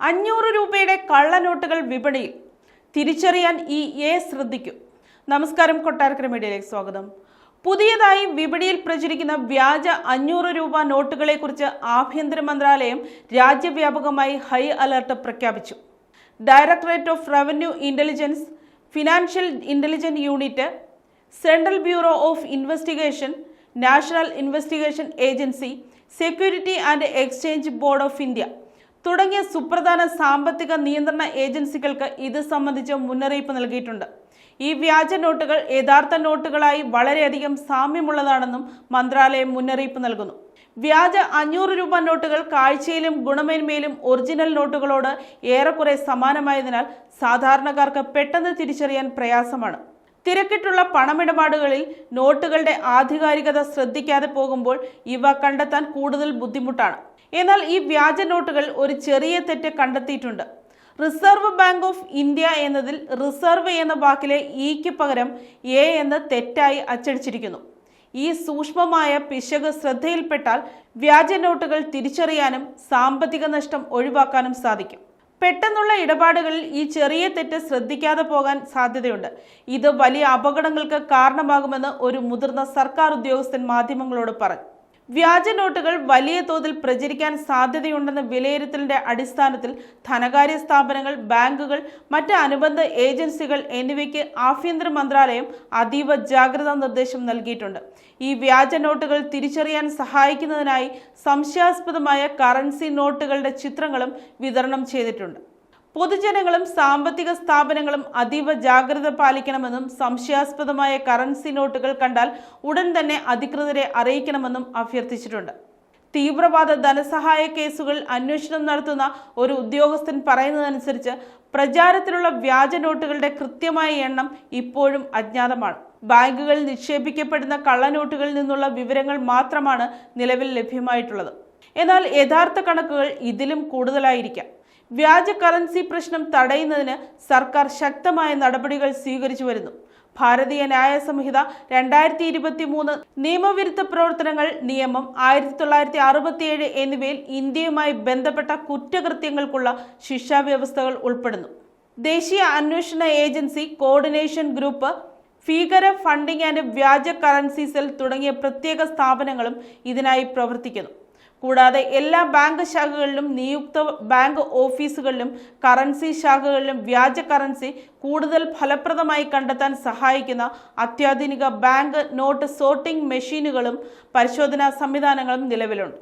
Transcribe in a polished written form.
500 രൂപയുടെ കള്ളനോട്ടുകൾ വിപണിയിൽ. തിരിച്ചറിയാൻ ശ്രദ്ധിക്കൂ. നമസ്കാരം, കൊട്ടാരക്കര മീഡിയയിലേക്ക് സ്വാഗതം. പുതിയതായി വിപണിയിൽ പ്രചരിക്കുന്ന വ്യാജ 500 രൂപ നോട്ടുകളെക്കുറിച്ച് ആഭ്യന്തര മന്ത്രാലയം രാജ്യവ്യാപകമായി ഹൈ അലർട്ട് പ്രഖ്യാപിച്ചു. Directorate of revenue intelligence, financial intelligence unit, central bureau of investigation, national investigation agency, security and exchange board of India തുടങ്ങിയ സുപ്രധാന സാമ്പത്തിക നിയന്ത്രണ ഏജൻസികൾക്ക് ഇത് സംബന്ധിച്ച് മുന്നറിയിപ്പ് നൽകിയിട്ടുണ്ട്. ഈ വ്യാജ നോട്ടുകൾ യഥാർത്ഥ നോട്ടുകളായി വളരെയധികം സാമ്യമുള്ളതാണെന്നും മന്ത്രാലയം മുന്നറിയിപ്പ് നൽകുന്നു. വ്യാജ 500 രൂപ നോട്ടുകൾ കാഴ്ചയിലും ഗുണമേന്മയിലും ഒറിജിനൽ നോട്ടുകളോട് ഏറെക്കുറെ സമാനമായതിനാൽ സാധാരണക്കാർക്ക് പെട്ടെന്ന് തിരിച്ചറിയാൻ പ്രയാസമാണ്. തിരക്കിട്ടുള്ള പണമിടപാടുകളിൽ നോട്ടുകളുടെ ആധികാരികത ശ്രദ്ധിക്കാതെ പോകുമ്പോൾ ഇവ കണ്ടെത്താൻ കൂടുതൽ ബുദ്ധിമുട്ടാണ്. എന്നാൽ ഈ വ്യാജ നോട്ടുകൾ ഒരു ചെറിയ തെറ്റ് കണ്ടെത്തിയിട്ടുണ്ട്. റിസർവ് ബാങ്ക് ഓഫ് ഇന്ത്യ എന്നതിൽ റിസർവ് എന്ന വാക്കിലെ ഇക്ക് പകരം എ എന്ന് തെറ്റായി അച്ചടിച്ചിരിക്കുന്നു. ഈ സൂക്ഷ്മമായ പിശക് ശ്രദ്ധയിൽപ്പെട്ടാൽ വ്യാജ നോട്ടുകൾ തിരിച്ചറിയാനും സാമ്പത്തിക നഷ്ടം ഒഴിവാക്കാനും സാധിക്കും. പെട്ടെന്നുള്ള ഇടപാടുകളിൽ ഈ ചെറിയ തെറ്റ് ശ്രദ്ധിക്കാതെ പോകാൻ സാധ്യതയുണ്ട്. ഇത് വലിയ അപകടങ്ങൾക്ക് കാരണമാകുമെന്ന് ഒരു മുതിർന്ന സർക്കാർ ഉദ്യോഗസ്ഥൻ മാധ്യമങ്ങളോട് പറഞ്ഞു. വ്യാജ നോട്ടുകൾ വലിയ തോതിൽ പ്രചരിക്കാൻ സാധ്യതയുണ്ടെന്ന വിലയിരുത്തലിന്റെ അടിസ്ഥാനത്തിൽ ധനകാര്യ സ്ഥാപനങ്ങൾ, ബാങ്കുകൾ, മറ്റ് അനുബന്ധ ഏജൻസികൾ എന്നിവയ്ക്ക് ആഭ്യന്തര മന്ത്രാലയം അതീവ ജാഗ്രതാ നിർദ്ദേശം നൽകിയിട്ടുണ്ട്. ഈ വ്യാജ നോട്ടുകൾ തിരിച്ചറിയാൻ സഹായിക്കുന്നതിനായി സംശയാസ്പദമായ കറൻസി നോട്ടുകളുടെ ചിത്രങ്ങളും വിതരണം ചെയ്തിട്ടുണ്ട്. പൊതുജനങ്ങളും സാമ്പത്തിക സ്ഥാപനങ്ങളും അതീവ ജാഗ്രത പാലിക്കണമെന്നും സംശയാസ്പദമായ കറൻസി നോട്ടുകൾ കണ്ടാൽ ഉടൻ തന്നെ അധികൃതരെ അറിയിക്കണമെന്നും അഭ്യർത്ഥിച്ചിട്ടുണ്ട്. തീവ്രവാദ ധനസഹായ കേസുകൾ അന്വേഷണം നടത്തുന്ന ഒരു ഉദ്യോഗസ്ഥൻ പറയുന്നതനുസരിച്ച് പ്രചാരത്തിലുള്ള വ്യാജ നോട്ടുകളുടെ കൃത്യമായ എണ്ണം ഇപ്പോഴും അജ്ഞാതമാണ്. ബാങ്കുകളിൽ നിക്ഷേപിക്കപ്പെടുന്ന കള്ളനോട്ടുകളിൽ നിന്നുള്ള വിവരങ്ങൾ മാത്രമാണ് നിലവിൽ ലഭ്യമായിട്ടുള്ളത്. എന്നാൽ യഥാർത്ഥ കണക്കുകൾ ഇതിലും കൂടുതലായിരിക്കാം. വ്യാജ കറൻസി പ്രശ്നം തടയുന്നതിന് സർക്കാർ ശക്തമായ നടപടികൾ സ്വീകരിച്ചു വരുന്നു. ഭാരതീയ ന്യായ സംഹിത 2023, നിയമവിരുദ്ധ പ്രവർത്തനങ്ങൾ നിയമം 1967 എന്നിവയിൽ ഇന്ത്യയുമായി ബന്ധപ്പെട്ട കുറ്റകൃത്യങ്ങൾക്കുള്ള ശിക്ഷാവ്യവസ്ഥകൾ ഉൾപ്പെടുന്നു. ദേശീയ അന്വേഷണ ഏജൻസി, കോർഡിനേഷൻ ഗ്രൂപ്പ്, ഭീകര ഫണ്ടിംഗ് ആൻഡ് വ്യാജ കറൻസി സെൽ തുടങ്ങിയ പ്രത്യേക സ്ഥാപനങ്ങളും ഇതിനായി പ്രവർത്തിക്കുന്നു. കൂടാതെ എല്ലാ ബാങ്ക് ശാഖകളിലും, നിയുക്ത ബാങ്ക് ഓഫീസുകളിലും, കറൻസി ശാഖകളിലും വ്യാജ കറൻസി കൂടുതൽ ഫലപ്രദമായി കണ്ടെത്താൻ സഹായിക്കുന്ന അത്യാധുനിക ബാങ്ക് നോട്ട് സോർട്ടിംഗ് മെഷീനുകളും പരിശോധനാ സംവിധാനങ്ങളും നിലവിലുണ്ട്.